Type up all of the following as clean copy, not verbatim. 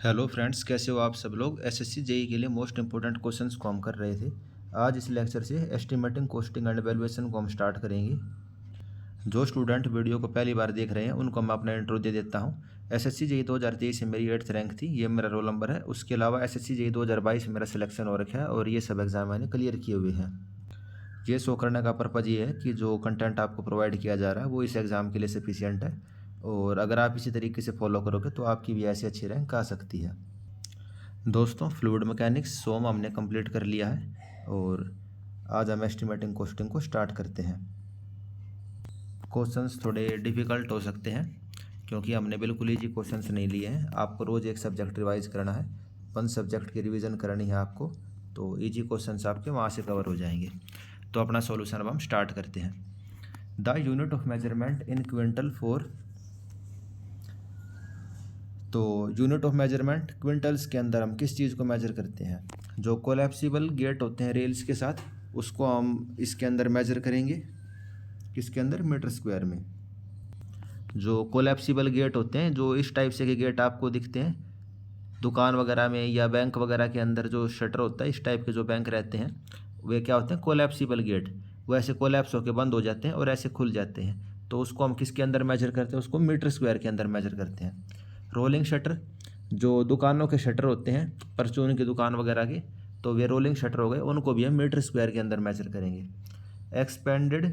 Hello friends, कैसे हो आप सब लोग। एसएससी जेई के लिए मोस्ट इंपोर्टेंट क्वेश्चंस को हम कर रहे थे। आज इस लेक्चर से एस्टिमेटिंग, कॉस्टिंग एंड वैल्यूएशन को हम स्टार्ट करेंगे। जो स्टूडेंट वीडियो को पहली बार देख रहे हैं उनको मैं अपना इंट्रो दे देता हूं। एसएससी जेई 2023 से मेरी 8th रैंक थी, ये मेरा रोल नंबर है। उसके अलावा एसएससी जेई 2022 में मेरा सिलेक्शन हो रखा है और ये सब एग्जाम मैंने क्लियर किए हुए हैं। ये शो करने का पर्पज़ ये है कि जो कंटेंट आपको प्रोवाइड किया जा रहा है वो इस एग्ज़ाम के लिए सफिशिएंट है, और अगर आप इसी तरीके से फॉलो करोगे तो आपकी भी ऐसी अच्छी रैंक आ सकती है। दोस्तों, फ्लूइड मैकेनिक्स सोम हमने कंप्लीट कर लिया है और आज हम एस्टिमेटिंग कॉस्टिंग को स्टार्ट करते हैं। क्वेश्चंस थोड़े डिफ़िकल्ट हो सकते हैं क्योंकि हमने बिल्कुल ईजी क्वेश्चंस नहीं लिए हैं। आपको रोज़ एक सब्जेक्ट रिवाइज करना है, 1 सब्जेक्ट की रिवीजन करनी है आपको, तो ईजी क्वेश्चंस आपके वहाँ से कवर हो जाएंगे। तो अपना सॉल्यूशन अब हम स्टार्ट करते हैं। The unit of measurement in quintal for, तो यूनिट ऑफ मेजरमेंट क्विंटल्स के अंदर हम किस चीज़ को मेजर करते हैं। जो कोलैप्सिबल गेट होते हैं रेल्स के साथ, उसको हम इसके अंदर मेजर करेंगे। किसके अंदर? मीटर स्क्वायर में। जो कोलैप्सिबल गेट होते हैं, जो इस टाइप से के गेट आपको दिखते हैं दुकान वगैरह में या बैंक वगैरह के अंदर, जो शटर होता है इस टाइप के जो बैंक रहते हैं, वे क्या होते हैं? Collapsible gate. वो ऐसे कोलैप्स होकर बंद हो जाते हैं और ऐसे खुल जाते हैं, तो उसको हम किसके अंदर मेजर करते हैं? उसको मीटर स्क्वायर के अंदर मेजर करते हैं। रोलिंग शटर, जो दुकानों के शटर होते हैं परचून की दुकान वगैरह के, तो वे रोलिंग शटर हो गए, उनको भी हम मीटर स्क्वायर के अंदर मेजर करेंगे। एक्सपेंडेड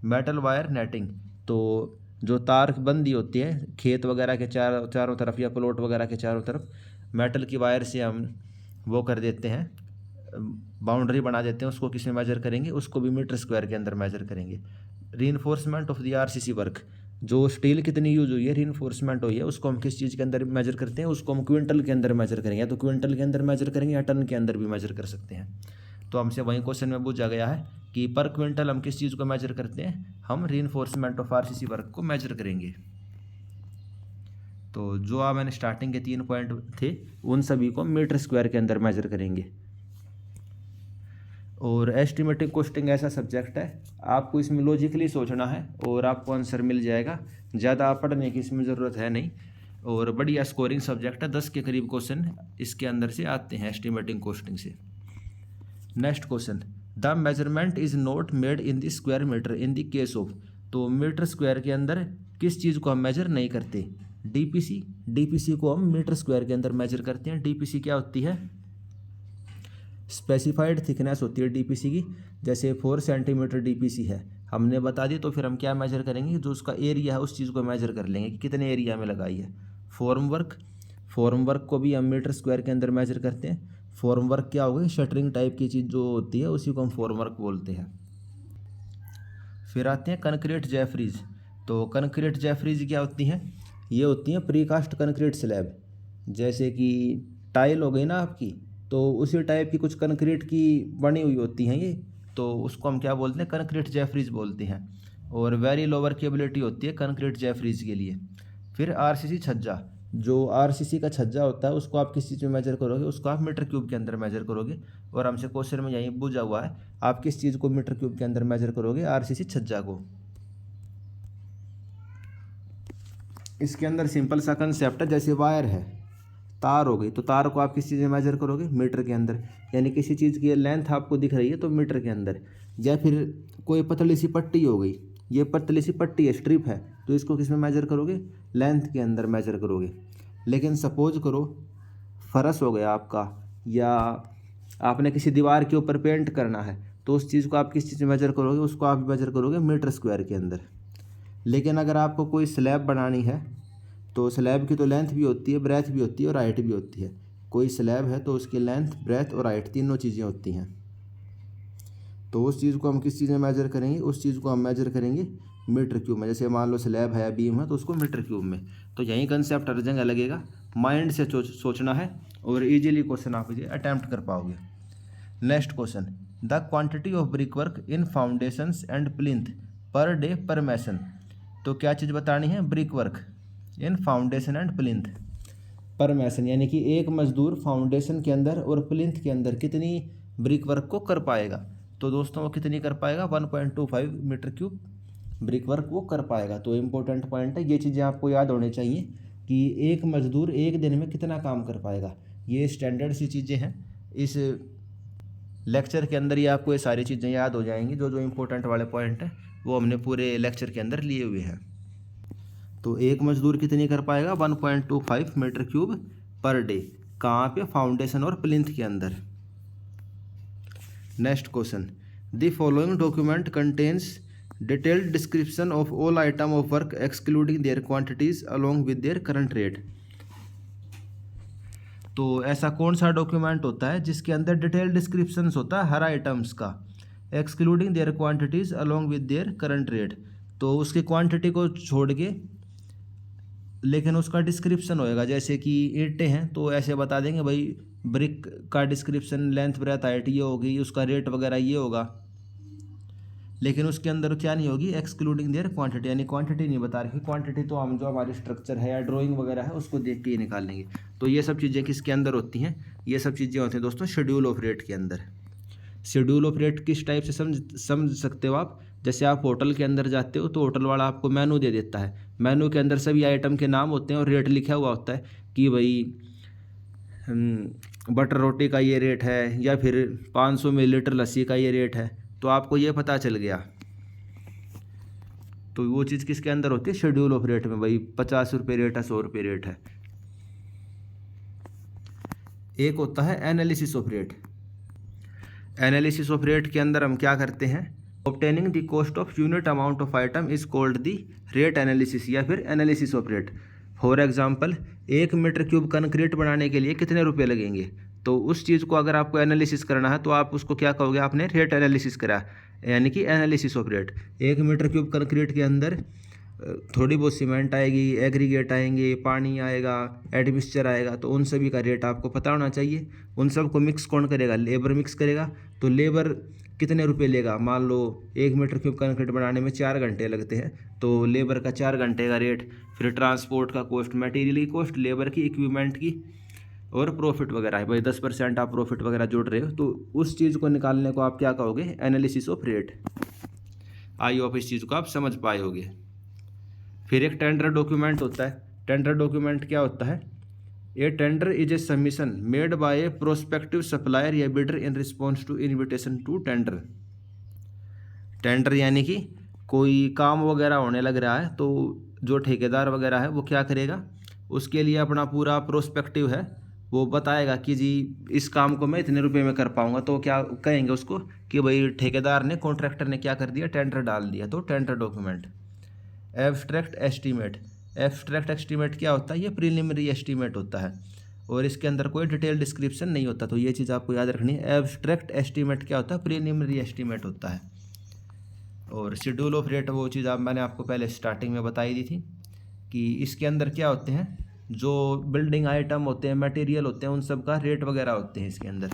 मेटल वायर नेटिंग, तो जो तार बंदी होती है खेत वगैरह के चारों तरफ या प्लॉट वगैरह के चारों तरफ, मेटल की वायर से हम वो कर देते हैं, बाउंड्री बना देते हैं, उसको किस में मेजर करेंगे? उसको भी मीटर स्क्वायर के अंदर मेजर करेंगे। Reinforcement of the RCC work, जो स्टील कितनी यूज हुई है, रीइंफोर्समेंट हुई है, उसको हम किस चीज़ के अंदर मेजर करते हैं? उसको हम क्विंटल के अंदर मेजर करेंगे, या तो क्विंटल के अंदर मेजर करेंगे या टन के अंदर भी मेजर कर सकते हैं। तो हमसे वही क्वेश्चन में पूछा गया है कि पर क्विंटल हम किस चीज़ को मेजर करते हैं? हम रीइंफोर्समेंट ऑफ आरसीसी वर्क को मेजर करेंगे। तो जो मैंने स्टार्टिंग के 3 पॉइंट थे उन सभी को मीटर स्क्वायर के अंदर मेजर करेंगे। और एस्टिमेटिंग कॉस्टिंग ऐसा सब्जेक्ट है, आपको इसमें लॉजिकली सोचना है और आपको आंसर मिल जाएगा। ज़्यादा पढ़ने की इसमें ज़रूरत है नहीं, और बढ़िया स्कोरिंग सब्जेक्ट है। 10 के करीब क्वेश्चन इसके अंदर से आते हैं एस्टिमेटिंग कॉस्टिंग से। Next question, the measurement is not made in the square metre in the case of, तो मीटर स्क्वायर के अंदर किस चीज़ को हम मेजर नहीं करते? डीपीसी। डीपीसी को हम मीटर स्क्वायर के अंदर मेजर करते हैं। डीपीसी क्या होती है? स्पेसिफाइड थिकनेस होती है डीपीसी की। जैसे 4 सेंटीमीटर डीपीसी है, हमने बता दी, तो फिर हम क्या मेजर करेंगे? जो उसका एरिया है उस चीज़ को मेजर कर लेंगे कि कितने एरिया में लगाई है। फॉर्म वर्क, फॉर्म वर्क को भी हम मीटर स्क्वायर के अंदर मेजर करते हैं। फॉर्म वर्क क्या होगी? शटरिंग टाइप की चीज़ जो होती है उसी को हम फॉर्म वर्क बोलते हैं। फिर आते हैं कंक्रीट जेफरीज। तो कंक्रीट जेफरीज क्या होती हैं? ये होती हैं प्रीकास्ट कंक्रीट स्लैब। जैसे कि टाइल हो गई ना आपकी, तो उसी टाइप की कुछ कंक्रीट की बनी हुई होती हैं ये, तो उसको हम क्या बोलते हैं? कंक्रीट जेफरीज बोलते हैं। और वेरी लोअर केबिलिटी होती है कंक्रीट जेफरीज के लिए। फिर आरसीसी छज्जा, जो आरसीसी का छज्जा होता है उसको आप किस चीज़ में मेजर करोगे? उसको आप मीटर क्यूब के अंदर मेजर करोगे। और हमसे क्वेश्चन में यही पूछा हुआ है, आप किस चीज़ को मीटर क्यूब के अंदर मेजर करोगे? आरसीसी छज्जा को। इसके अंदर सिंपल सा कंसेप्ट है, जैसे वायर है, तार हो गई, तो तार को आप किस चीज़ में मेजर करोगे? मीटर के अंदर। यानी किसी चीज़ की लेंथ आपको दिख रही है तो मीटर के अंदर। या फिर कोई पतली सी पट्टी हो गई, ये पतली सी पट्टी है, स्ट्रिप है, तो इसको किस में मेजर करोगे? लेंथ के अंदर मेजर करोगे। लेकिन सपोज करो फर्श हो गया आपका, या आपने किसी दीवार के ऊपर पेंट करना है, तो उस चीज़ को आप किस चीज़ में मेजर करोगे? उसको आप मेजर करोगे मीटर स्क्वायर के अंदर। लेकिन अगर आपको कोई स्लैब बनानी है, तो स्लैब की तो लेंथ भी होती है, ब्रेथ भी होती है और हाइट भी होती है। कोई स्लैब है तो उसकी लेंथ, ब्रेथ और हाइट तीनों चीज़ें होती हैं। तो उस चीज़ को हम किस चीज़ में मेजर करेंगे? उस चीज़ को हम मेजर करेंगे मीटर क्यूब में। जैसे मान लो स्लैब है या बीम है तो उसको मीटर क्यूब में। तो यही कंसेप्ट हर जगह लगेगा, माइंड से सोचना है और इजीली क्वेश्चन आप इसे अटैम्प्ट कर पाओगे। Next question, the quantity of brick work in foundations and plinth per day पर मैसन। तो क्या चीज़ बतानी है? Brick work in foundation and plinth पर मैसन, यानी कि एक मजदूर फाउंडेशन के अंदर और प्लिंथ के अंदर कितनी ब्रिक वर्क को कर पाएगा। तो दोस्तों वो कितनी कर पाएगा? 1.25 मीटर क्यूब ब्रिक वर्क वो कर पाएगा। तो इम्पोर्टेंट पॉइंट है, ये चीज़ें आपको याद होनी चाहिए। कि एक मजदूर एक दिन में कितना काम कर पाएगा। ये स्टैंडर्ड सी चीज़ें हैं। इस लेक्चर के अंदर ही आपको ये सारी चीज़ें याद हो जाएंगी। जो जो इम्पोर्टेंट वाले पॉइंट हैं वो हमने पूरे लेक्चर के अंदर लिए हुए हैं। तो एक मजदूर कितनी कर पाएगा, 1.25 मीटर क्यूब पर डे। कहाँ पे, फाउंडेशन और प्लिंथ के अंदर। Next question, the following document contains detailed description of all item of work excluding their quantities along with their current rate. तो ऐसा कौन सा डॉक्यूमेंट होता है जिसके अंदर डिटेल डिस्क्रिप्शंस होता है हर आइटम्स का, excluding their quantities along with their current rate. तो उसकी क्वांटिटी को छोड़ के लेकिन उसका डिस्क्रिप्शन होएगा। जैसे कि ईंटें हैं तो ऐसे बता देंगे भाई ब्रिक का डिस्क्रिप्शन, लेंथ ब्रेथ हाइट ये होगी, उसका रेट वगैरह ये होगा। लेकिन उसके अंदर क्या नहीं होगी, एक्सक्लूडिंग देयर क्वांटिटी, यानी क्वांटिटी नहीं बता रही। क्वांटिटी तो हम जो हमारी स्ट्रक्चर है या ड्राइंग वगैरह है उसको देख के ही निकाल लेंगे। तो ये सब चीज़ें किसके अंदर होती हैं, ये सब चीज़ें होती हैं दोस्तों शेड्यूल ऑफ रेट के अंदर। शेड्यूल ऑफ रेट किस टाइप से समझ सकते हो आप, जैसे आप होटल के अंदर जाते हो तो होटल वाला आपको मेनू दे देता है। मेनू के अंदर सभी आइटम के नाम होते हैं और रेट लिखा हुआ होता है कि भाई बटर रोटी का ये रेट है या फिर 500 मिलीलीटर लस्सी का ये रेट है। तो आपको ये पता चल गया। तो वो चीज़ किसके अंदर होती है, शेड्यूल ऑफ रेट में। भाई 50 रुपये रेट है, 100 रुपये रेट है। एक होता है analysis of rate. Analysis of rate के अंदर हम क्या करते हैं, obtaining the cost of unit amount of item is called the rate analysis या फिर analysis of rate. For example 1 metre cube concrete बनाने के लिए कितने रुपए लगेंगे। तो उस चीज़ को अगर आपको एनालिसिस करना है तो आप उसको क्या कहोगे, आपने रेट एनालिसिस करा, यानी कि analysis of rate. 1 metre cube concrete के अंदर थोड़ी बहुत सीमेंट आएगी, एग्रीगेट आएंगे, पानी आएगा, एडमिक्सचर आएगा। तो उन सभी का रेट आपको पता होना चाहिए। उन सब को मिक्स कौन करेगा, लेबर मिक्स करेगा। तो लेबर कितने रुपए लेगा, मान लो 1 मीटर क्यूब कंक्रीट बनाने में 4 घंटे लगते हैं तो लेबर का 4 घंटे का रेट, फिर ट्रांसपोर्ट का कॉस्ट, मटेरियल की कॉस्ट, लेबर की, इक्विपमेंट की और प्रॉफिट वगैरह है। भाई 10% आप प्रॉफिट वगैरह जोड़ रहे हो तो उस चीज़ को निकालने को आप क्या कहोगे, analysis of rate. I hope इस चीज़ को आप समझ पाए होगे। फिर एक टेंडर डॉक्यूमेंट होता है। टेंडर डॉक्यूमेंट क्या होता है, a tender is a submission made by a prospective supplier या bidder in response to invitation to tender. Tender यानी कि कोई काम वगैरह होने लग रहा है तो जो ठेकेदार वगैरह है वो क्या करेगा, उसके लिए अपना पूरा प्रोस्पेक्टिव है वो बताएगा कि जी इस काम को मैं इतने रुपए में कर पाऊंगा। तो क्या कहेंगे उसको कि भाई ठेकेदार ने, कॉन्ट्रैक्टर ने क्या कर दिया, टेंडर डाल दिया। तो tender document. Abstract estimate. Abstract estimate क्या होता है, ये प्रीलिमिनरी एस्टीमेट होता है और इसके अंदर कोई डिटेल डिस्क्रिप्शन नहीं होता। तो ये चीज़ आपको याद रखनी है। एब्स्ट्रैक्ट एस्टीमेट क्या होता है, प्रीलिमिनरी एस्टीमेट होता है। और शेड्यूल ऑफ रेट वो चीज़ मैंने आपको पहले स्टार्टिंग में बताई दी थी कि इसके अंदर क्या होते हैं, जो बिल्डिंग आइटम होते हैं, मटेरियल होते हैं, उन सब का रेट वगैरह होते हैं। इसके अंदर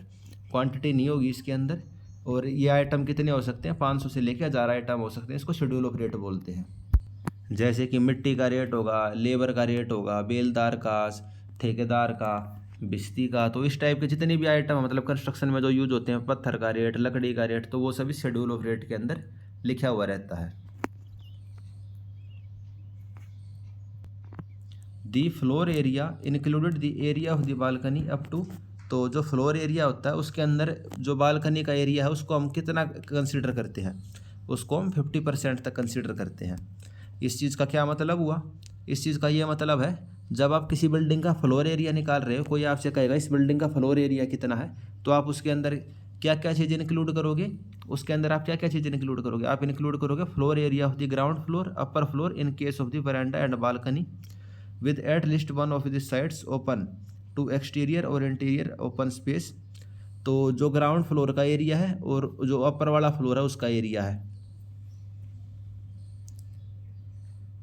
क्वांटिटी नहीं होगी इसके अंदर। और ये आइटम कितने हो सकते हैं, 500 से लेकर 1000 आइटम हो सकते हैं। इसको शेड्यूल ऑफ रेट बोलते हैं। जैसे कि मिट्टी का रेट होगा, लेबर का रेट होगा, बेलदार का, ठेकेदार का, बिस्ती का। तो इस टाइप के जितने भी आइटम है, मतलब कंस्ट्रक्शन में जो यूज होते हैं, पत्थर का रेट, लकड़ी का रेट, तो वो सभी शेड्यूल ऑफ रेट के अंदर लिखा हुआ रहता है। The floor area included the area of the balcony up to. तो जो फ्लोर एरिया होता है उसके अंदर जो बालकनी का एरिया है उसको हम कितना कंसिडर करते हैं, उसको हम 50% तक कंसिडर करते हैं। इस चीज़ का क्या मतलब हुआ, इस चीज़ का ये मतलब है जब आप किसी बिल्डिंग का फ्लोर एरिया निकाल रहे हो, कोई आपसे कहेगा इस बिल्डिंग का फ्लोर एरिया कितना है, तो आप उसके अंदर क्या क्या चीज़ें इंक्लूड करोगे, उसके अंदर आप क्या क्या चीज़ें इंक्लूड करोगे, आप इंक्लूड करोगे floor area of the ground floor, upper floor in case of the veranda and balcony with at least one of the sides open to exterior or interior open space। तो जो ground floor का area है और जो अपर वाला floor है उसका area है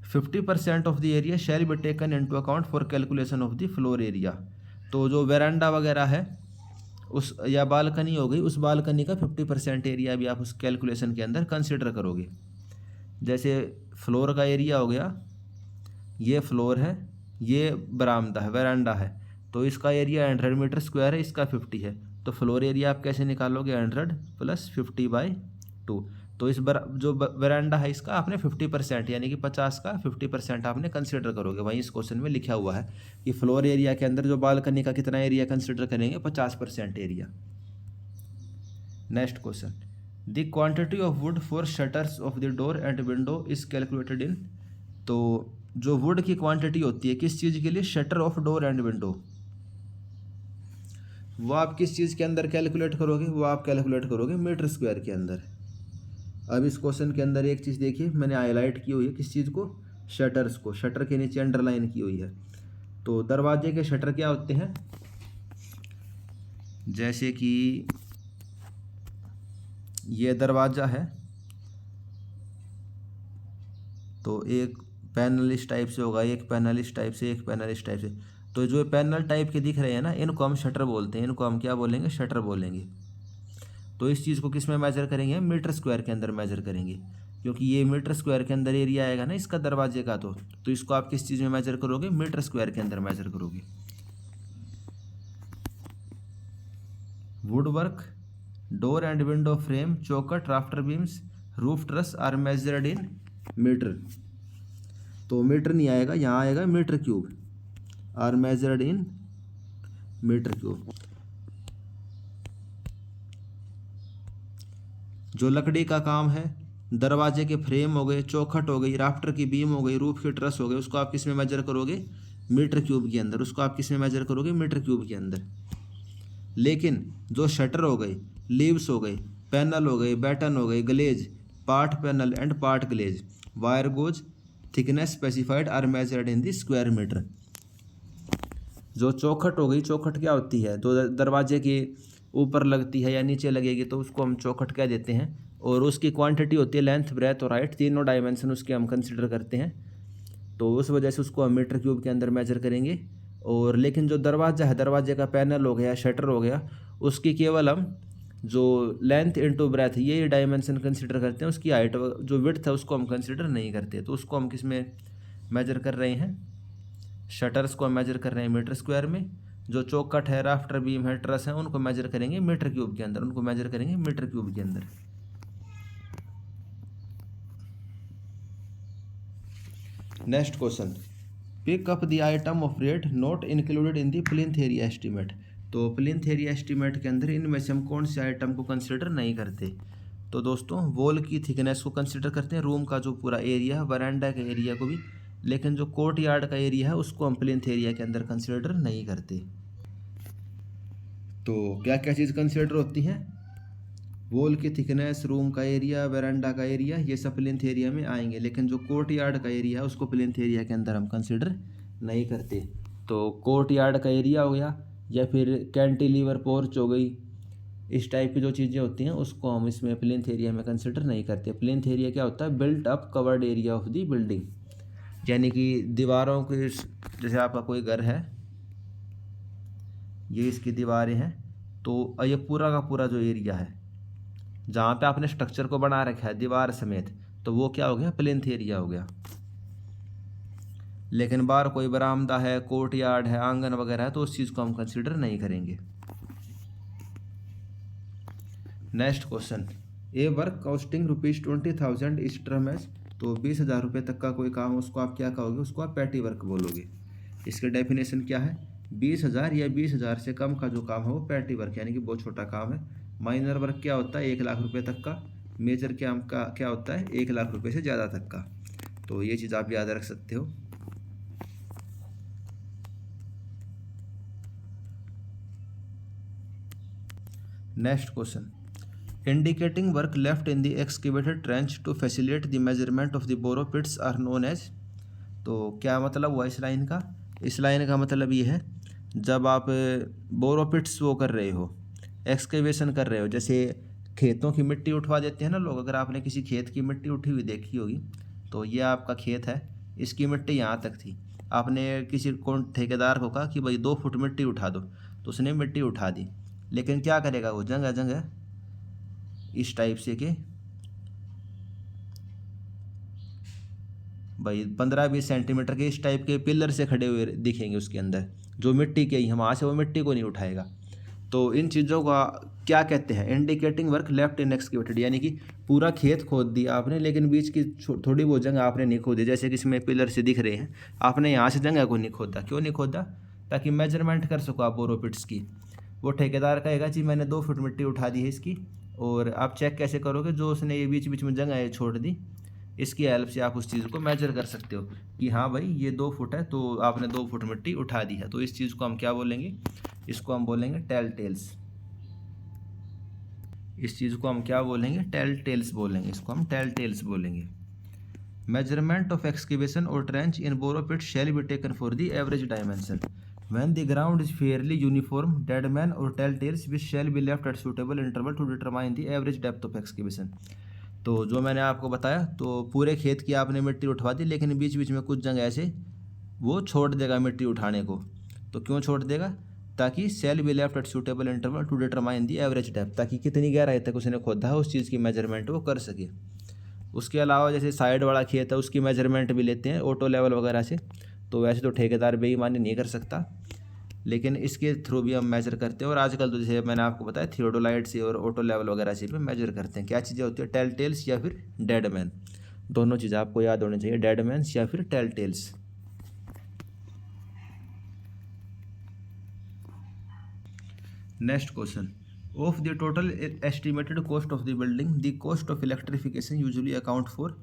50% of the area shell be taken into account for calculation of the floor area. तो जो वेरांडा वगैरह है उस या बालकनी हो गई, उस बालकनी का 50% एरिया भी आप उस कैलकुलेशन के अंदर कंसिडर करोगे। जैसे फ्लोर का एरिया हो गया, ये फ्लोर है, ये बरामदा है, वेरांडा है, तो इसका एरिया 100 मीटर स्क्वायर है, इसका 50 है। तो फ्लोर एरिया आप कैसे निकालोगे, 100 + 50/2। तो इस जो वरांडा है इसका आपने 50% यानी कि 50 का 50% आपने कंसिडर करोगे। वहीं इस क्वेश्चन में लिखा हुआ है कि फ्लोर एरिया के अंदर जो बालकनी का कितना एरिया कंसिडर करेंगे, 50% area. Next question, the quantity of would for shutters of the door and window is calculated in. तो जो वुड की क्वांटिटी होती है किस चीज़ के लिए, shutter of door and window, वो आप किस चीज़ के अंदर कैलकुलेट करोगे, वो आप कैलकुलेट करोगे मीटर स्क्वायर के अंदर। अब इस क्वेश्चन के अंदर एक चीज़ देखिए, मैंने हाईलाइट की हुई है किस चीज़ को, शटर्स को, शटर के नीचे अंडरलाइन की हुई है। तो दरवाजे के शटर क्या होते हैं, जैसे कि ये दरवाज़ा है तो एक पैनल इस टाइप से होगा, एक पैनल इस टाइप से, एक पैनल इस टाइप से। तो जो पैनल टाइप के दिख रहे हैं ना, इनको हम शटर बोलते हैं, इनको हम क्या बोलेंगे, शटर बोलेंगे। तो इस चीज़ को किस में मेजर करेंगे, मीटर स्क्वायर के अंदर मेजर करेंगे, क्योंकि ये मीटर स्क्वायर के अंदर एरिया आएगा ना इसका दरवाजे का। तो इसको आप किस चीज़ में मेजर करोगे, मीटर स्क्वायर के अंदर मेजर करोगे। Wood work, door and window frame, चौखट, rafter beams, roof truss are measured in metre. तो मीटर नहीं आएगा, यहाँ आएगा metre cube, are measured in metre cube. जो लकड़ी का काम है, दरवाजे के फ्रेम हो गए, चौखट हो गई, राफ्टर की बीम हो गई, रूफ की ट्रस हो गई, उसको आप किस में मेजर करोगे, मीटर क्यूब के अंदर। उसको आप किस में मेजर करोगे, मीटर क्यूब के अंदर। लेकिन जो शटर हो गई, लीव्स हो गई, पैनल हो गई, बैटन हो गई, glaze, part panel and part glaze, wire gauze, thickness specified are measured in the square metre. जो चौखट हो गई, चौखट क्या होती है, जो दरवाजे के ऊपर लगती है या नीचे लगेगी तो उसको हम चौखट कह देते हैं। और उसकी क्वांटिटी होती है लेंथ, ब्रेथ और हाइट, तीनों डायमेंशन उसके हम कंसिडर करते हैं। तो उस वजह से उसको हम मीटर क्यूब के अंदर मेजर करेंगे। और लेकिन जो दरवाजा है, दरवाजे का पैनल हो गया, शटर हो गया, उसकी केवल हम जो लेंथ इनटू ब्रेथ ये डायमेंशन कंसिडर करते हैं। उसकी हाइट जो विड्थ है उसको हम कंसिडर नहीं करते। तो उसको हम किस में मेजर कर रहे हैं, शटर्स को हम मेजर कर रहे हैं मीटर स्क्वायर में। जो चौखट है, राफ्टर बीम है, ट्रस है, उनको मेजर करेंगे मीटर क्यूब के अंदर, उनको मेजर करेंगे मीटर क्यूब के अंदर। Next question, pick up the item of rate not included in the plinth area estimate. तो प्लिंथ एरिया एस्टीमेट के अंदर इनमें से हम कौन से आइटम को कंसिडर नहीं करते। तो दोस्तों वॉल की थिकनेस को कंसिडर करते हैं, रूम का जो पूरा एरिया है, वरांडा के एरिया को भी, लेकिन जो कोर्ट यार्ड का एरिया है उसको हम प्लिंथ एरिया के अंदर कंसिडर नहीं करते। तो क्या क्या चीज़ कंसिडर होती हैं, वॉल की थिकनेस, रूम का एरिया, वरांडा का एरिया, ये सब प्लिंथ एरिया में आएंगे। लेकिन जो कोर्ट यार्ड का एरिया है उसको प्लिंथ एरिया के अंदर हम कंसिडर नहीं करते। तो कोर्ट यार्ड का एरिया हो गया या फिर कैंटिलीवर पोर्च हो गई, इस टाइप की जो चीज़ें होती हैं उसको हम इसमें प्लिंथ एरिया में कंसिडर नहीं करते। प्लिंथ एरिया क्या होता है, built up covered area of the building, यानी कि दीवारों के, जैसे आपका कोई घर है, ये इसकी दीवारें हैं, तो ये पूरा का पूरा जो एरिया है जहाँ पे आपने स्ट्रक्चर को बना रखा है दीवार समेत, तो वो क्या हो गया, प्लिंथ एरिया हो गया। लेकिन बाहर कोई बरामदा है, कोर्ट यार्ड है, आंगन वगैरह है, तो उस चीज़ को हम कंसिडर नहीं करेंगे। नेक्स्ट क्वेश्चन, ए वर्क कॉस्टिंग ₹20,000 इस टर्म एज। तो 20,000 रुपये तक का कोई काम, उसको आप क्या कहोगे, उसको आप पैटी वर्क बोलोगे। इसकी डेफिनेशन क्या है, 20,000 या 20,000 से कम का जो काम है वो पैटी वर्क, यानी कि बहुत छोटा काम है। माइनर वर्क क्या होता है, 1,00,000 रुपये तक का। मेजर क्या होता है, 1,00,000 रुपये से ज़्यादा तक का। तो ये चीज़ आप याद रख सकते हो। Next question, indicating work left in the excavated trench to facilitate the measurement of the borrow pits are known as. तो क्या मतलब हुआ इस लाइन का, इस लाइन का मतलब ये है, जब आप बोरो पिट्स वो कर रहे हो, एक्सकेवेशन कर रहे हो, जैसे खेतों की मिट्टी उठवा देते हैं ना लोग, अगर आपने किसी खेत की मिट्टी उठी हुई देखी होगी, तो ये आपका खेत है, इसकी मिट्टी यहाँ तक थी, आपने किसी कौन ठेकेदार को कहा कि भाई 2 फुट मिट्टी उठा दो, तो उसने मिट्टी उठा दी। लेकिन क्या करेगा वो, जगह जगह इस टाइप से कि भाई 15-20 सेंटीमीटर के इस टाइप के पिलर से खड़े हुए दिखेंगे उसके अंदर, जो मिट्टी के ही, वहाँ से वो मिट्टी को नहीं उठाएगा। तो इन चीज़ों का क्या कहते हैं, इंडिकेटिंग वर्क लेफ्ट इन एक्सकेवेटेड, यानी कि पूरा खेत खोद दिया आपने लेकिन बीच की थोड़ी बहुत जगह आपने नहीं खोदी, जैसे कि इसमें पिलर से दिख रहे हैं, आपने यहाँ से जगह को नहीं खोदा। क्यों नहीं खोदा? ताकि मेजरमेंट कर सको आप बोरोपिट्स की। वो ठेकेदार कहेगा जी मैंने 2 फुट मिट्टी उठा दी है इसकी, और आप चेक कैसे करोगे? जो उसने ये बीच बीच में जगह छोड़ दी, इसकी हेल्प से आप उस चीज़ को मेजर कर सकते हो कि हाँ भाई ये 2 फुट है तो आपने 2 फुट मिट्टी उठा दी है। तो इस चीज़ को हम क्या बोलेंगे? इसको हम बोलेंगे टेल टेल्स। इस चीज़ को हम क्या बोलेंगे? टेल टेल्स बोलेंगे। इसको हम टेल टेल्स बोलेंगे। मेजरमेंट ऑफ एक्सकेवेशन और trench in borrow pit shall be taken for the average dimension when the ground is fairly uniform, dead man or telltales which shall be left at suitable interval to determine the average depth of excavation। तो जो मैंने आपको बताया, तो पूरे खेत की आपने मिट्टी उठवा दी लेकिन बीच बीच में कुछ जगह ऐसे वो छोड़ देगा मिट्टी उठाने को। तो क्यों छोड़ देगा? ताकि shall be left at suitable interval to determine the average depth, ताकि कितनी गहराई तक उसने खोदा है उस चीज़ की मेजरमेंट वो कर सके। उसके अलावा जैसे साइड वाला खेत है उसकी मेजरमेंट भी लेते हैं ऑटो लेवल वगैरह से, तो वैसे तो ठेकेदार बेईमानी नहीं कर सकता, लेकिन इसके थ्रू भी हम मेजर करते हैं। और आजकल तो जैसे मैंने आपको बताया थियोडोलाइट से और ऑटो लेवल वगैरह से भी मेजर करते हैं। क्या चीज़ें होती है? टेल टेल्स या फिर डेड मैन। दोनों चीज़ें आपको याद होनी चाहिए, डेड मैन्स या फिर telltales. Next question, of the total estimated cost of the building the cost of electrification usually account for.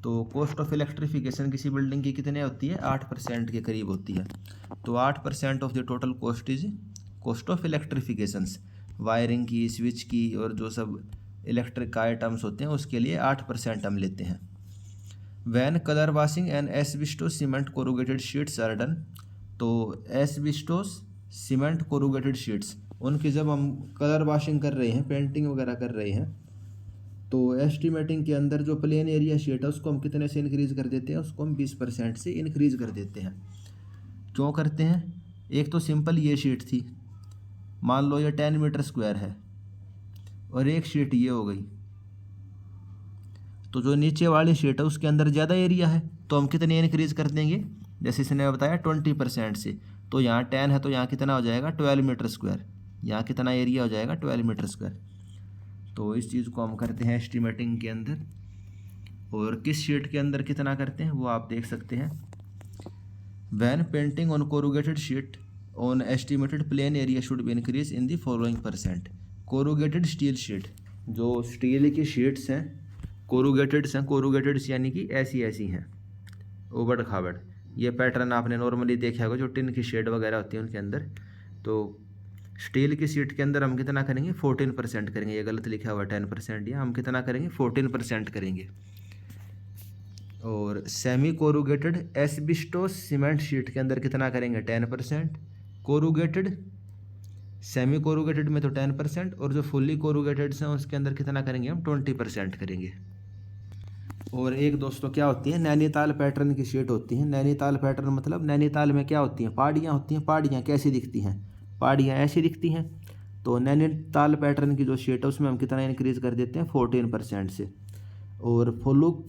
तो कॉस्ट ऑफ इलेक्ट्रिफिकेशन किसी बिल्डिंग की कितने होती है? 8% के करीब होती है। तो 8% of the total cost is cost of electrifications. Wiring की, स्विच की और जो सब इलेक्ट्रिक आइटम्स होते हैं उसके लिए 8% हम लेते हैं। When colour washing and asbestos cement corrugated sheets are done. तो एस्बेस्टोस सीमेंट कोरुगेटेड शीट्स, उनकी जब हम कलर वाशिंग कर रहे हैं, पेंटिंग वगैरह कर रहे हैं, तो एस्टिमेटिंग के अंदर जो प्लेन एरिया शीट है उसको हम कितने से इंक्रीज़ कर देते हैं? उसको हम 20% से इंक्रीज़ कर देते हैं। क्यों करते हैं? एक तो सिंपल ये शीट थी, मान लो ये 10 मीटर स्क्वायर है और एक शीट ये हो गई, तो जो नीचे वाली शीट है उसके अंदर ज़्यादा एरिया है तो हम कितने इंक्रीज़ कर देंगे? जैसे इसने बताया 20% से, तो यहाँ 10 है तो यहाँ कितना हो जाएगा? 12 मीटर स्क्वायर। यहाँ कितना एरिया हो जाएगा? 12 मीटर स्क्वायर। तो इस चीज़ को हम करते हैं एस्टिमेटिंग के अंदर, और किस शीट के अंदर कितना करते हैं वो आप देख सकते हैं। When painting on corrugated sheet on estimated plain area should be increase in the following %। Corrugated steel sheet, जो स्टील की शीट्स हैं, कोरुगेटेड्स यानी कि ऐसी हैं, उबड़ खाबड़। ये पैटर्न आपने नॉर्मली देखा होगा जो टिन की शेड वगैरह होती है उनके अंदर। तो स्टील की शीट के अंदर हम कितना करेंगे? 14% करेंगे। ये गलत लिखा हुआ 10%, या हम कितना करेंगे? 14% करेंगे। और semi corrugated asbestos cement sheet के अंदर कितना करेंगे? 10%। कोरुगेटेड, सेमी कोरुगेटेड में तो 10%, और जो फुल्ली कोरुगेटेड हैं उसके अंदर कितना करेंगे? हम 20% करेंगे। और एक दोस्तों क्या होती है? नैनीताल पैटर्न की शीट होती है। नैनीताल पैटर्न मतलब नैनीताल में क्या होती हैं? पहाड़ियाँ होती हैं। पहाड़ियाँ कैसी दिखती हैं? पहाड़ियाँ ऐसी दिखती हैं। तो नैनीताल पैटर्न की जो शीट है उसमें हम कितना इंक्रीज़ कर देते हैं? 14% से। और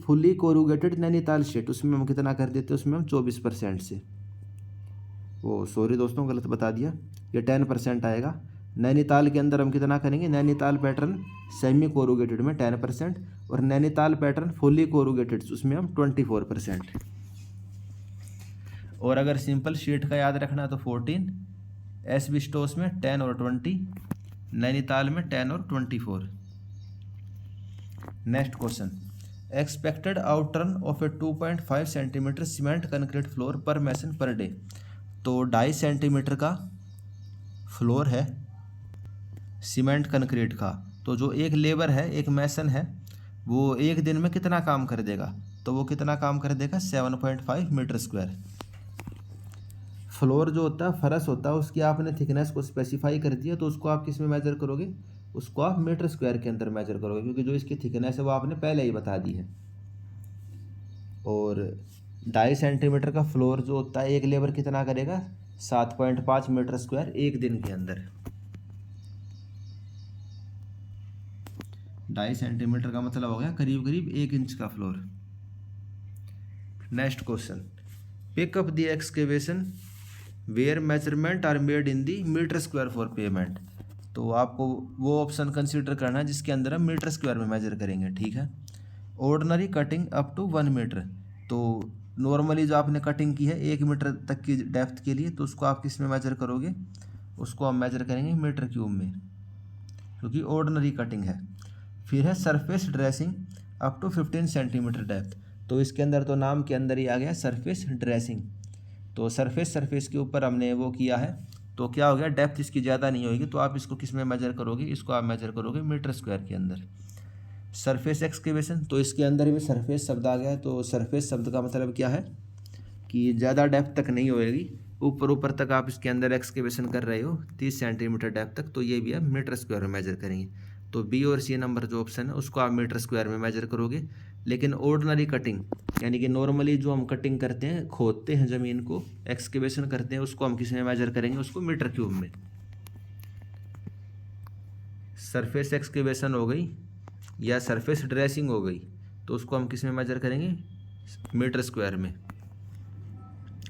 फुली कोरुगेटेड नैनीताल शीट, उसमें हम कितना कर देते हैं? उसमें हम 24% से। वो सॉरी दोस्तों, गलत बता दिया, ये 10% आएगा। नैनीताल के अंदर हम कितना करेंगे? नैनीताल पैटर्न सेमी कोरुगेटेड में 10%, और नैनीताल पैटर्न फुली कोरुगेटेड उसमें हम 24%। और अगर सिंपल शीट का याद रखना तो 14, एस्बेस्टोस में 10 और 20, नैनीताल में 10 और 24। Next question, expected outturn of a 2.5 centimetre cement concrete floor पर मैसन पर डे। तो 2.5 सेंटीमीटर का फ्लोर है सीमेंट कंक्रीट का, तो जो एक लेबर है, एक मैसन है, वो एक दिन में कितना काम कर देगा? तो वो कितना काम कर देगा? 7.5 मीटर स्क्वायर। फ्लोर जो होता है, फर्श होता है, उसकी आपने थिकनेस को स्पेसिफाई कर दिया, तो उसको आप किस में मेजर करोगे? उसको आप मीटर स्क्वायर के अंदर मेजर करोगे, क्योंकि जो इसकी थिकनेस है वो आपने पहले ही बता दी है। और 2.5 सेंटीमीटर का फ्लोर जो होता है, एक लेबर कितना करेगा? 7.5 मीटर स्क्वायर एक दिन के अंदर। 2.5 सेंटीमीटर का मतलब हो गया करीब करीब 1 इंच का floor. Next question, pick up the excavation where measurement are made in the metre square for payment. तो आपको वो ऑप्शन कंसीडर करना है जिसके अंदर हम मीटर स्क्वायर में मेजर करेंगे, ठीक है। Ordinary cutting up to 1 metre, तो नॉर्मली जो आपने कटिंग की है 1 मीटर तक की डेप्थ के लिए, तो उसको आप किस में मेजर करोगे, उसको हम मेजर करेंगे मीटर क्यूब में, क्योंकि ऑर्डिनरी कटिंग है। फिर है surface dressing up to 15 centimetre depth, तो इसके अंदर तो नाम के अंदर ही आ गया सरफेस ड्रेसिंग। तो सरफेस के ऊपर हमने वो किया है, तो क्या हो गया, डेप्थ इसकी ज़्यादा नहीं होगी, तो आप इसको किस में मेजर करोगे, इसको आप मेजर करोगे मीटर स्क्वायर के अंदर। सरफेस एक्सकेवेशन, तो इसके अंदर भी सरफेस शब्द आ गया है, तो सरफेस शब्द का मतलब क्या है कि ज़्यादा डेप्थ तक नहीं होएगी, ऊपर ऊपर तक आप इसके अंदर एक्सकेवेशन कर रहे हो 30 सेंटीमीटर डेप्थ तक, तो ये भी आप मीटर स्क्वायर में मेजर करेंगे। तो बी और सी नंबर जो ऑप्शन है उसको आप मीटर स्क्वायर में मेजर करोगे। लेकिन ऑर्डिनरी कटिंग यानी कि नॉर्मली जो हम कटिंग करते हैं, खोदते हैं ज़मीन को, एक्सकेवेशन करते हैं, उसको हम किस में मेजर करेंगे, उसको मीटर क्यूब में। सरफेस एक्सकेवेशन हो गई या सरफेस ड्रेसिंग हो गई, तो उसको हम किस में मेजर करेंगे, मीटर स्क्वायर में।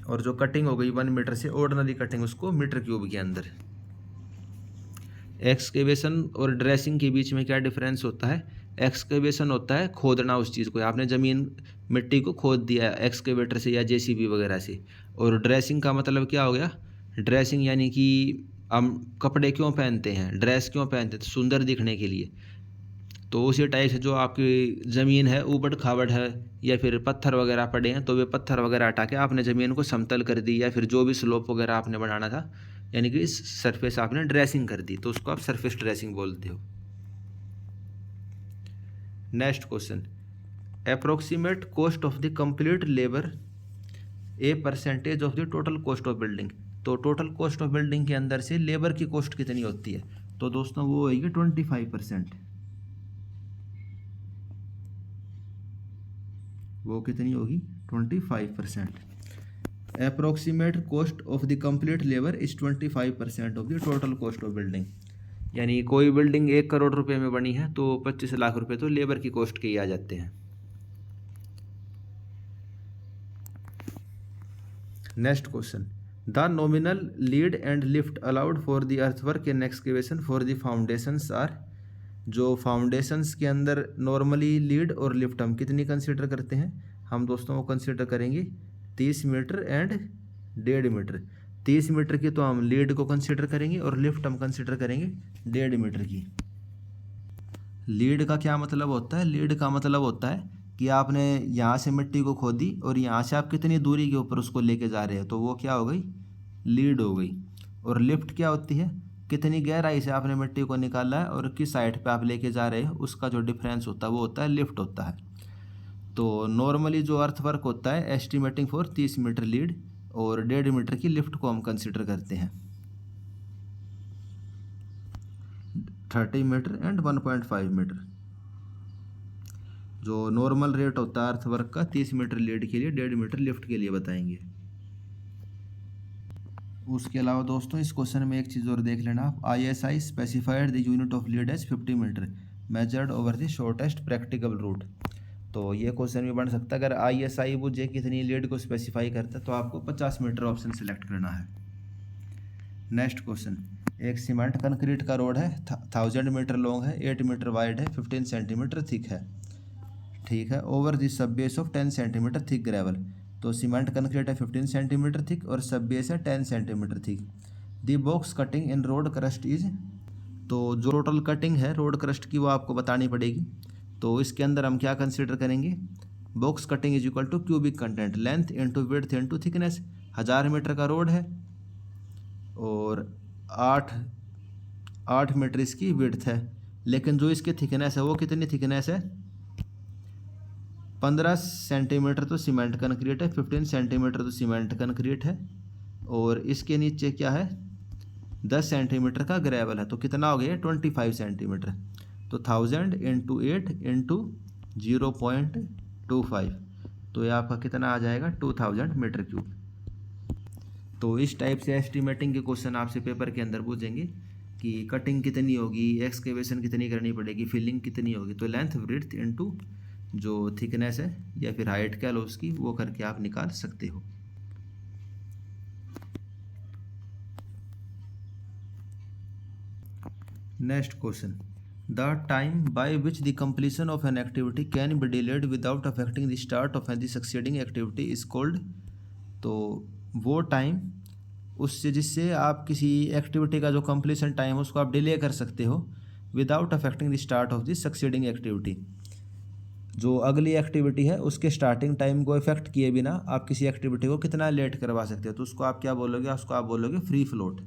और जो कटिंग हो गई 1 मीटर से ऑर्डिनरी कटिंग, उसको मीटर क्यूब के अंदर। एक्सकेवेशन और ड्रेसिंग के बीच में क्या डिफरेंस होता है, एक्सकेवेशन होता है खोदना उस चीज़ को, आपने ज़मीन मिट्टी को खोद दिया एक्सकेवेटर से या जेसीबी वगैरह से। और ड्रेसिंग का मतलब क्या हो गया, ड्रेसिंग यानी कि हम कपड़े क्यों पहनते हैं, ड्रेस क्यों पहनते हैं, तो सुंदर दिखने के लिए। तो उसी टाइप से जो आपकी ज़मीन है ऊबड़ खाबड़ है या फिर पत्थर वगैरह पड़े हैं, तो वे पत्थर वगैरह हटा के आपने ज़मीन को समतल कर दी, या फिर जो भी स्लोप वगैरह आपने बनाना था, यानी कि इस सरफेस आपने ड्रेसिंग कर दी, तो उसको आप सरफेस ड्रेसिंग बोलते हो। Next question, approximate cost of the complete labour a percentage of the total cost of building. तो टोटल कॉस्ट ऑफ बिल्डिंग के अंदर से लेबर की कॉस्ट कितनी होती है, तो दोस्तों वो होगी 25%। वो कितनी होगी, 25%। Approximate cost of the complete labour is 25% of the total cost of building. यानी कोई बिल्डिंग 1 करोड़ रुपए में बनी है, तो 25 लाख रुपए तो लेबर की कॉस्ट के ही आ जाते हैं। Next question, the nominal lead and lift allowed for the earthwork in excavation for the foundations are. जो फाउंडेशंस के अंदर नॉर्मली लीड और लिफ्ट हम कितनी कंसिडर करते हैं, हम दोस्तों वो कंसिडर करेंगे 30 मीटर एंड 1.5 मीटर। 30 मीटर की तो हम लीड को कंसिडर करेंगे और लिफ्ट हम कंसिडर करेंगे 1.5 मीटर की। लीड का क्या मतलब होता है, लीड का मतलब होता है कि आपने यहाँ से मिट्टी को खोदी और यहाँ से आप कितनी दूरी के ऊपर उसको लेके जा रहे हो, तो वो क्या हो गई, लीड हो गई। और लिफ्ट क्या होती है, कितनी गहराई से आपने मिट्टी को निकाला है और किस साइड पे आप लेके जा रहे हो, उसका जो डिफरेंस होता है वो होता है लिफ्ट होता है। तो नॉर्मली जो अर्थ वर्क होता है एस्टिमेटिंग फॉर 30 मीटर लीड और 1.5 मीटर की लिफ्ट को हम कंसिडर करते हैं। 30 मीटर एंड 1.5 मीटर जो नॉर्मल रेट होता है अर्थ वर्क का 30 मीटर लीड के लिए, 1.5 मीटर लिफ्ट के लिए बताएंगे। उसके अलावा दोस्तों इस क्वेश्चन में एक चीज़ और देख लेना आप, ISI specified the unit of lead as 50 metre measured over the shortest practical route. तो ये क्वेश्चन भी बन सकता है, अगर ISI मुझे कितनी लीड को स्पेसिफाई करता है तो आपको 50 मीटर ऑप्शन सेलेक्ट करना है। नेक्स्ट क्वेश्चन, एक सीमेंट कंक्रीट का रोड है, 1000 मीटर लॉन्ग है, 8 मीटर वाइड है, 15 सेंटीमीटर थिक है, ठीक है, over the sub base of 10 centimetre thick gravel. तो सीमेंट कंक्रीट है 15 सेंटीमीटर थिक और सब बेस है 10 centimetre thick. The box cutting in road crust is, तो जो टोटल कटिंग है रोड क्रस्ट की वो आपको बतानी पड़ेगी। तो इसके अंदर हम क्या कंसिडर करेंगे, box cutting is equal to cubic content length into width into thickness. 1000 metre का रोड है और 8 मीटर इसकी विड्थ है, लेकिन जो इसकी थिकनेस है वो कितनी थिकनेस है, 15 सेंटीमीटर तो सीमेंट कंक्रीट है, 15 सेंटीमीटर तो सीमेंट कंक्रीट है, और इसके नीचे क्या है 10 सेंटीमीटर का ग्रेवल है, तो कितना हो गया 25 सेंटीमीटर। तो 1000 इंटू 8 इंटू 0.25, तो ये आपका कितना आ जाएगा 2000 मीटर क्यूब। तो इस टाइप से एस्टिमेटिंग के क्वेश्चन आपसे पेपर के अंदर पूछेंगे कि कटिंग कितनी होगी, एक्सकेवेशन कितनी करनी पड़ेगी, फिलिंग कितनी होगी, तो लेंथ ब्रेड्थ इनटू जो थिकनेस है या फिर हाइट क्या लो उसकी, वो करके आप निकाल सकते हो। Next question, the time by which the completion of N activity can be delayed without affecting the start of any succeeding activity is called. तो वो टाइम उससे जिससे आप किसी एक्टिविटी का जो कंप्लीशन टाइम है उसको आप डिले कर सकते हो without affecting the start of the succeeding activity. जो अगली एक्टिविटी है उसके स्टार्टिंग टाइम को इफेक्ट किए बिना आप किसी एक्टिविटी को कितना लेट करवा सकते हो, तो उसको आप क्या बोलोगे, उसको आप बोलोगे फ्री फ्लोट।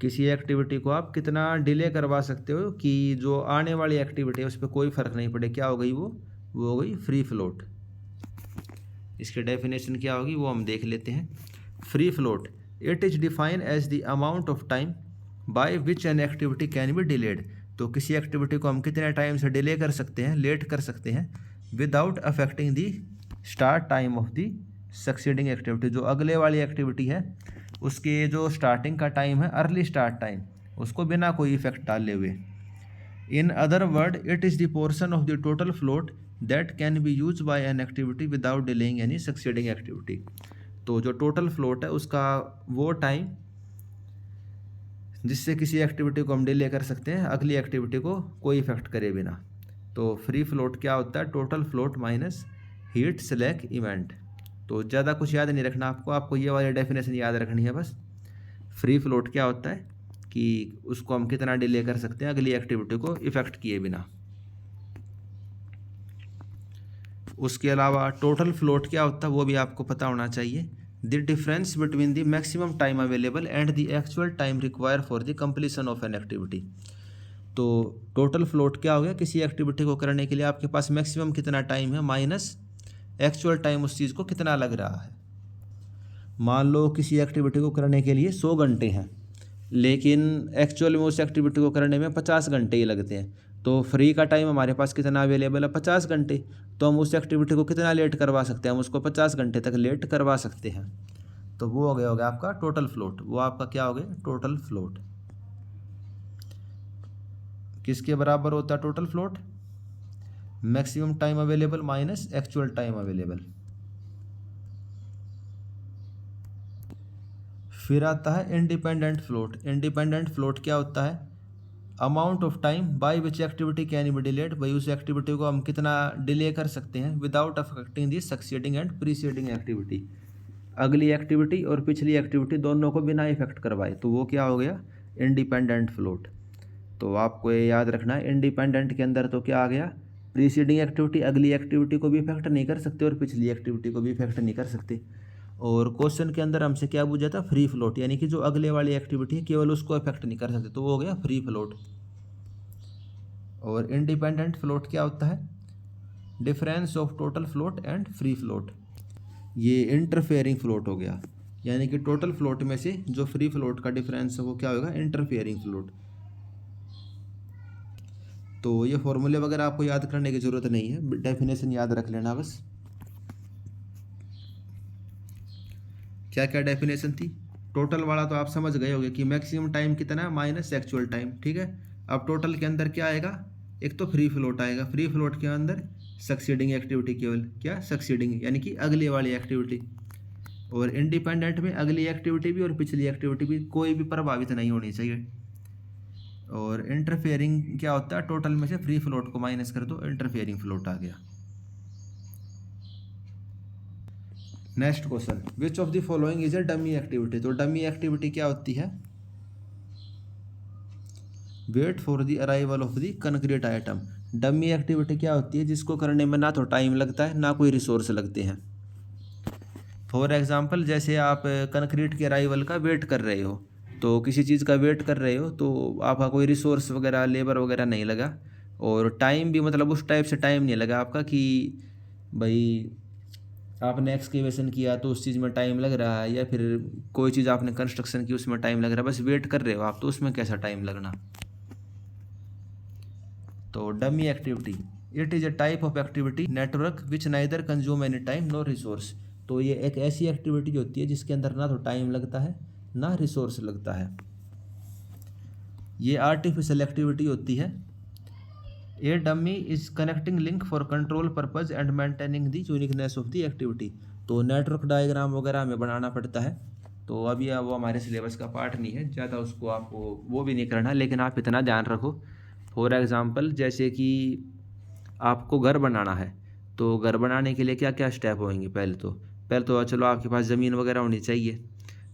किसी एक्टिविटी को आप कितना डिले करवा सकते हो कि जो आने वाली एक्टिविटी है उस पर कोई फ़र्क नहीं पड़े, क्या हो गई वो हो गई फ्री फ्लोट। इसकी डेफिनेशन क्या होगी वो हम देख लेते हैं। Free float, it is define as the amount of time by which an activity can be delayed. तो किसी एक्टिविटी को हम कितने टाइम से डिले कर सकते हैं, लेट कर सकते हैं, without affecting the start time of the succeeding activity. जो अगले वाली एक्टिविटी है उसके जो स्टार्टिंग का टाइम है, अर्ली स्टार्ट टाइम, उसको बिना कोई इफेक्ट डाले हुए। In other word, it is the portion of the total float that can be use by an activity without delaying any succeeding activity. तो जो टोटल फ्लोट है उसका वो टाइम जिससे किसी एक्टिविटी को हम डिले कर सकते हैं अगली एक्टिविटी को कोई इफेक्ट करे बिना। तो फ्री फ्लोट क्या होता है, total float minus heat slack event. तो ज़्यादा कुछ याद नहीं रखना आपको ये वाली डेफिनेशन याद रखनी है बस। फ्री फ्लोट क्या होता है कि उसको हम कितना डिले कर सकते हैं अगली एक्टिविटी को इफेक्ट किए बिना। उसके अलावा टोटल फ्लोट क्या होता है वो भी आपको पता होना चाहिए। The difference between the maximum time available and the actual time require for the completion of an activity. तो टोटल फ्लोट क्या हो गया, किसी एक्टिविटी को करने के लिए आपके पास मैक्सिमम कितना टाइम है माइनस एक्चुअल टाइम उस चीज़ को कितना लग रहा है। मान लो किसी एक्टिविटी को करने के लिए 100 घंटे हैं, लेकिन एक्चुअल में उस एक्टिविटी को करने में 50 घंटे ही लगते हैं। तो फ्री का टाइम हमारे पास कितना अवेलेबल है, 50 घंटे। तो हम उस एक्टिविटी को कितना लेट करवा सकते हैं, हम उसको 50 घंटे तक लेट करवा सकते हैं। तो वो हो गया आपका टोटल फ्लोट। वो आपका क्या हो गया, टोटल फ्लोट। किसके बराबर होता है total float, maximum time available minus actual time available. फिर आता है इंडिपेंडेंट फ्लोट। इंडिपेंडेंट फ्लोट क्या होता है, amount of time by which activity can be delayed. भाई उस एक्टिविटी को हम कितना डिले कर सकते हैं without affecting the succeeding and preceding activity. अगली एक्टिविटी और पिछली एक्टिविटी दोनों को बिना इफेक्ट करवाए, तो वो क्या हो गया, इंडिपेंडेंट फ्लोट। तो आपको ये याद रखना है, इंडिपेंडेंट के अंदर तो क्या आ गया, प्रीसीडिंग एक्टिविटी अगली एक्टिविटी को भी इफेक्ट नहीं कर सकते और पिछली एक्टिविटी को भी इफेक्ट नहीं कर सकते। और क्वेश्चन के अंदर हमसे क्या पूछा था, फ्री फ्लोट, यानी कि जो अगले वाली एक्टिविटी है केवल उसको इफेक्ट नहीं कर सकते, तो वो हो गया फ्री फ्लोट। और इंडिपेंडेंट फ्लोट क्या होता है, difference of total float and free float. ये इंटरफेयरिंग फ्लोट हो गया, यानी कि टोटल फ्लोट में से जो फ्री फ्लोट का डिफरेंस है वो क्या होगा, इंटरफेयरिंग फ्लोट। तो ये फॉर्मूले वगैरह आपको याद करने की ज़रूरत नहीं है, डेफिनेशन याद रख लेना बस। क्या क्या डेफिनेशन थी, टोटल वाला तो आप समझ गए होंगे कि मैक्सिमम टाइम कितना है माइनस एक्चुअल टाइम, ठीक है। अब टोटल के अंदर क्या आएगा, एक तो फ्री फ्लोट आएगा, फ्री फ्लोट के अंदर सक्सीडिंग एक्टिविटी केवल क्या, सक्सीडिंग यानी कि अगली वाली एक्टिविटी। और इंडिपेंडेंट में अगली एक्टिविटी भी और पिछली एक्टिविटी भी कोई भी प्रभावित नहीं होनी चाहिए। और इंटरफेयरिंग क्या होता है, टोटल में से फ्री फ्लोट को माइनस कर दो, इंटरफेयरिंग फ्लोट आ गया। Next question, which of the following is a dummy activity. तो डमी एक्टिविटी क्या होती है, wait for the arrival of the concrete item. Dummy activity क्या होती है, जिसको करने में ना तो टाइम लगता है ना कोई रिसोर्स लगते हैं। फॉर एग्जांपल, जैसे आप कंक्रीट के अराइवल का वेट कर रहे हो, तो किसी चीज़ का वेट कर रहे हो तो आपका कोई रिसोर्स वगैरह लेबर वगैरह नहीं लगा, और टाइम भी मतलब उस टाइप से टाइम नहीं लगा आपका कि भाई आपने एक्सकेवेशन किया तो उस चीज़ में टाइम लग रहा है, या फिर कोई चीज़ आपने कंस्ट्रक्शन की उसमें टाइम लग रहा है, बस वेट कर रहे हो आप, तो उसमें कैसा टाइम लगना। तो dummy activity, it is a type of activity network which neither consume any time no resource. तो ये एक ऐसी एक्टिविटी होती है जिसके अंदर ना तो टाइम लगता है ना रिसोर्स लगता है। ये आर्टिफिशियल एक्टिविटी होती है। A dummy is connecting link for control purpose and maintaining the uniqueness of the activity. तो नेटवर्क डायग्राम वगैरह हमें बनाना पड़ता है तो अभी वो हमारे सिलेबस का पार्ट नहीं है, ज़्यादा उसको आपको वो भी नहीं करना, लेकिन आप इतना ध्यान रखो। फॉर एग्ज़ाम्पल जैसे कि आपको घर बनाना है, तो घर बनाने के लिए क्या क्या स्टेप होंगे। पहले तो चलो आपके पास ज़मीन वगैरह होनी चाहिए,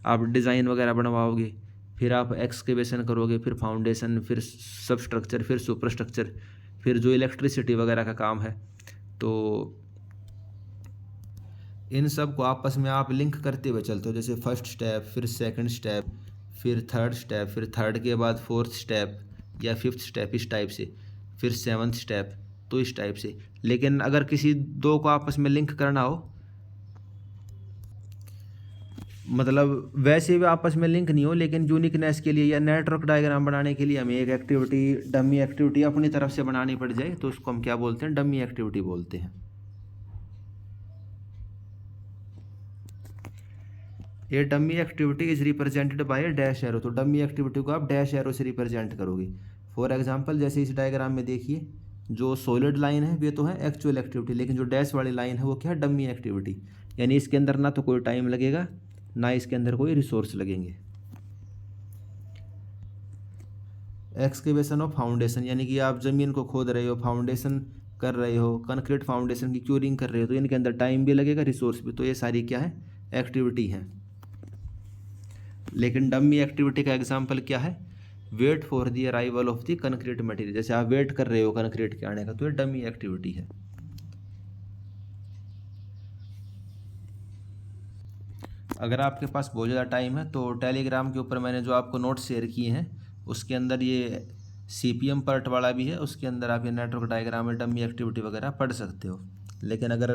आप डिज़ाइन वगैरह बनवाओगे, फिर आप एक्सकेवेशन करोगे, फिर फाउंडेशन, फिर सब स्ट्रक्चर, फिर सुपर स्ट्रक्चर, फिर जो इलेक्ट्रिसिटी वगैरह का काम है। तो इन सब को आपस में आप लिंक करते हुए चलते हो, जैसे फर्स्ट स्टेप, फिर सेकंड स्टेप, फिर थर्ड स्टेप, फिर थर्ड के बाद फोर्थ स्टेप या फिफ्थ स्टेप, इस टाइप से, फिर सेवन्थ स्टेप, तो इस टाइप से। लेकिन अगर किसी दो को आपस में लिंक करना हो, मतलब वैसे भी आपस में लिंक नहीं हो, लेकिन यूनिकनेस के लिए या नेटवर्क डायग्राम बनाने के लिए हमें एक एक्टिविटी, डमी एक्टिविटी अपनी तरफ से बनानी पड़ जाए, तो उसको हम क्या बोलते हैं, डमी एक्टिविटी बोलते हैं। ये dummy activity is represented by dash arrow. तो डमी एक्टिविटी को आप डैश एरो से रिप्रेजेंट करोगे। फॉर एग्जांपल जैसे इस डायग्राम में देखिए, जो सॉलिड लाइन है वे तो है एक्चुअल एक्टिविटी, लेकिन जो डैश वाली लाइन है वो क्या है, डमी एक्टिविटी। यानी इसके अंदर ना तो कोई टाइम लगेगा, ना इसके अंदर कोई रिसोर्स लगेंगे। एक्सकेवेशन ऑफ फाउंडेशन, यानी कि आप ज़मीन को खोद रहे हो, फाउंडेशन कर रहे हो, कंक्रीट फाउंडेशन की क्यूरिंग कर रहे हो, तो इनके अंदर टाइम भी लगेगा, रिसोर्स भी। तो ये सारी क्या है, एक्टिविटी है। लेकिन डमी एक्टिविटी का एग्जाम्पल क्या है, wait for the arrival of the concrete material. जैसे आप वेट कर रहे हो कंक्रीट के आने का, तो ये डमी एक्टिविटी है। अगर आपके पास बहुत ज़्यादा टाइम है तो टेलीग्राम के ऊपर मैंने जो आपको नोट्स शेयर किए हैं, उसके अंदर ये CPM पार्ट वाला भी है, उसके अंदर आप ये नेटवर्क डायग्राम में डमी एक्टिविटी वगैरह पढ़ सकते हो। लेकिन अगर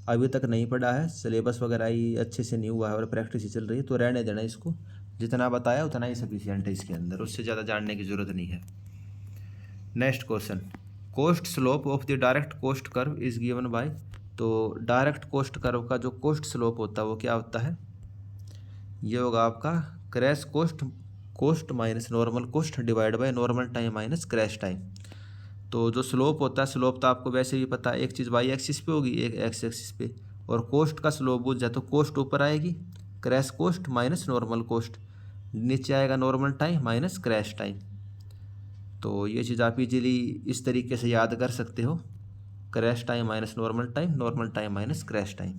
अभी तक नहीं पढ़ा है, सिलेबस वगैरह ही अच्छे से नहीं हुआ है और प्रैक्टिस ही चल रही है, तो रहने देना इसको। जितना बताया उतना ही सफिशिएंट है इसके अंदर, उससे ज़्यादा जानने की ज़रूरत नहीं है। Next question, cost slope of the direct cost curve is given by. तो डायरेक्ट कोस्ट कर्व का जो कोस्ट स्लोप होता है वो क्या होता है, ये होगा आपका crash cost minus normal cost divide by normal time minus crash time. तो जो स्लोप होता है, स्लोप तो आपको वैसे भी पता है, एक चीज़ वाई एक्सिस पे होगी, एक एक्स एक्सिस पे, और कोस्ट का स्लोप बुझ जाए तो कोस्ट ऊपर आएगी, crash cost minus normal cost, नीचे आएगा normal time minus crash time. तो ये चीज़ आप इजीली इस तरीके से याद कर सकते हो, crash time minus normal time minus crash time.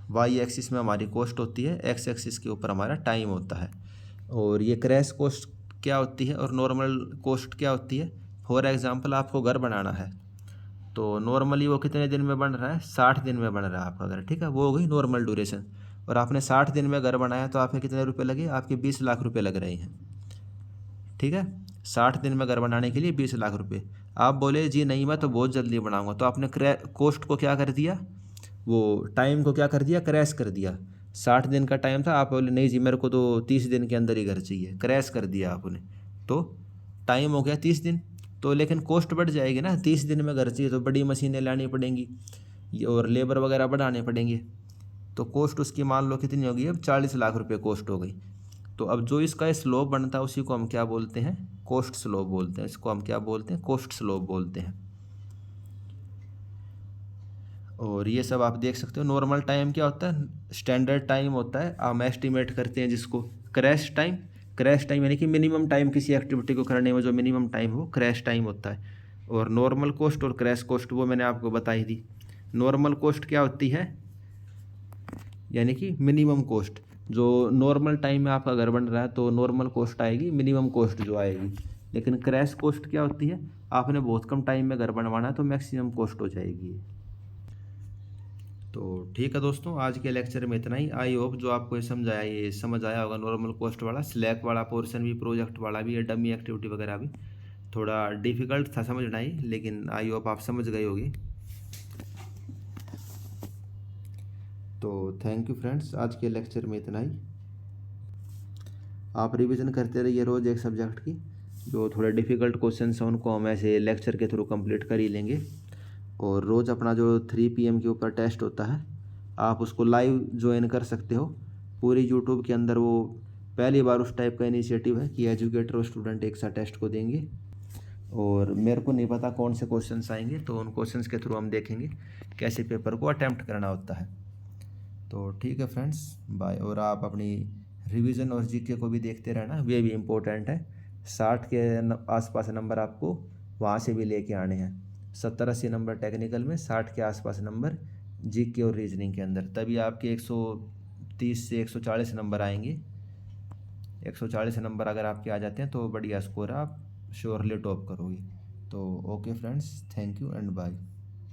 Y axis में हमारी कोस्ट होती है, एक्स एक्सिस के ऊपर हमारा टाइम होता है। और ये क्रैश कोस्ट क्या होती है और नॉर्मल कोस्ट क्या होती है। फॉर एग्जांपल आपको घर बनाना है, तो नॉर्मली वो कितने दिन में बन रहा है, 60 दिन में बन रहा है आपका घर, ठीक है, वो हो गई नॉर्मल ड्यूरेशन। और आपने 60 दिन में घर बनाया, तो आपके कितने रुपए लगे, आपके 20 लाख रुपए लग रहे हैं, ठीक है। 60 दिन में घर बनाने के लिए 20 लाख रुपए। आप बोले जी नहीं मैं तो बहुत जल्दी बनाऊंगा, तो आपने कोस्ट को क्या कर दिया, वो टाइम को क्या कर दिया, क्रैश कर दिया। 60 दिन का टाइम था, आप बोले नहीं जी मेरे को तो 30 दिन के अंदर ही घर चाहिए, क्रैश कर दिया आपने, तो टाइम हो गया 30 दिन। तो लेकिन कॉस्ट बढ़ जाएगी ना, 30 दिन में घर चाहिए तो बड़ी मशीनें लानी पड़ेंगी और लेबर वगैरह बढ़ाने पड़ेंगे। तो कॉस्ट उसकी मान लो कितनी होगी, अब 40 लाख रुपए कॉस्ट हो गई। तो अब जो इसका स्लोप बनता है उसी को हम क्या बोलते हैं, कॉस्ट स्लोप बोलते हैं। इसको हम क्या बोलते हैं, कॉस्ट स्लोप बोलते हैं। और ये सब आप देख सकते हो। नॉर्मल टाइम क्या होता है, स्टैंडर्ड टाइम होता है, हम एस्टिमेट करते हैं जिसको। क्रैश टाइम यानी कि मिनिमम टाइम किसी एक्टिविटी को करने में जो मिनिमम टाइम हो, क्रैश टाइम होता है। और नॉर्मल कॉस्ट और क्रैश कॉस्ट वो मैंने आपको बताई दी। नॉर्मल कॉस्ट क्या होती है, यानी कि मिनिमम कॉस्ट। जो नॉर्मल टाइम में आपका घर बन रहा है तो नॉर्मल कॉस्ट आएगी, मिनिमम कॉस्ट जो आएगी। लेकिन क्रैश कॉस्ट क्या होती है, आपने बहुत कम टाइम में घर बनवाना है तो मैक्सिमम कॉस्ट हो जाएगी। तो ठीक है दोस्तों, आज के लेक्चर में इतना ही। आई होप जो आपको ये समझाया, ये समझ आया होगा। नॉर्मल कॉस्ट वाला, स्लैक वाला पोर्शन भी, प्रोजेक्ट वाला भी, ये डमी एक्टिविटी वगैरह भी थोड़ा डिफिकल्ट था समझना ही, लेकिन आई होप आप समझ गए होगे। तो थैंक यू फ्रेंड्स, आज के लेक्चर में इतना ही। आप रिवीजन करते रहिए रोज़ एक सब्जेक्ट की। जो थोड़े डिफ़िकल्ट क्वेश्चन हैं उनको हम ऐसे लेक्चर के थ्रू कंप्लीट कर ही लेंगे। और रोज़ अपना जो 3 PM के ऊपर टेस्ट होता है, आप उसको लाइव ज्वाइन कर सकते हो। पूरी यूट्यूब के अंदर वो पहली बार उस टाइप का इनिशिएटिव है कि एजुकेटर और स्टूडेंट एक साथ टेस्ट को देंगे। और मेरे को नहीं पता कौन से क्वेश्चंस आएंगे, तो उन क्वेश्चंस के थ्रू हम देखेंगे कैसे पेपर को अटैम्प्ट करना होता है। तो ठीक है फ्रेंड्स, बाय। और आप अपनी रिवीजन और जीके को भी देखते रहना, वे भी इम्पोर्टेंट है। 60 के आसपास नंबर आपको वहाँ से भी लेके आने हैं। 70-80 नंबर टेक्निकल में, 60 के आसपास नंबर जीके और रीजनिंग के अंदर, तभी आपके 130 से 140 नंबर आएंगे। 140 नंबर अगर आपके आ जाते हैं तो बढ़िया स्कोर है, आप श्योरली टॉप करोगे। तो okay friends, thank you and bye.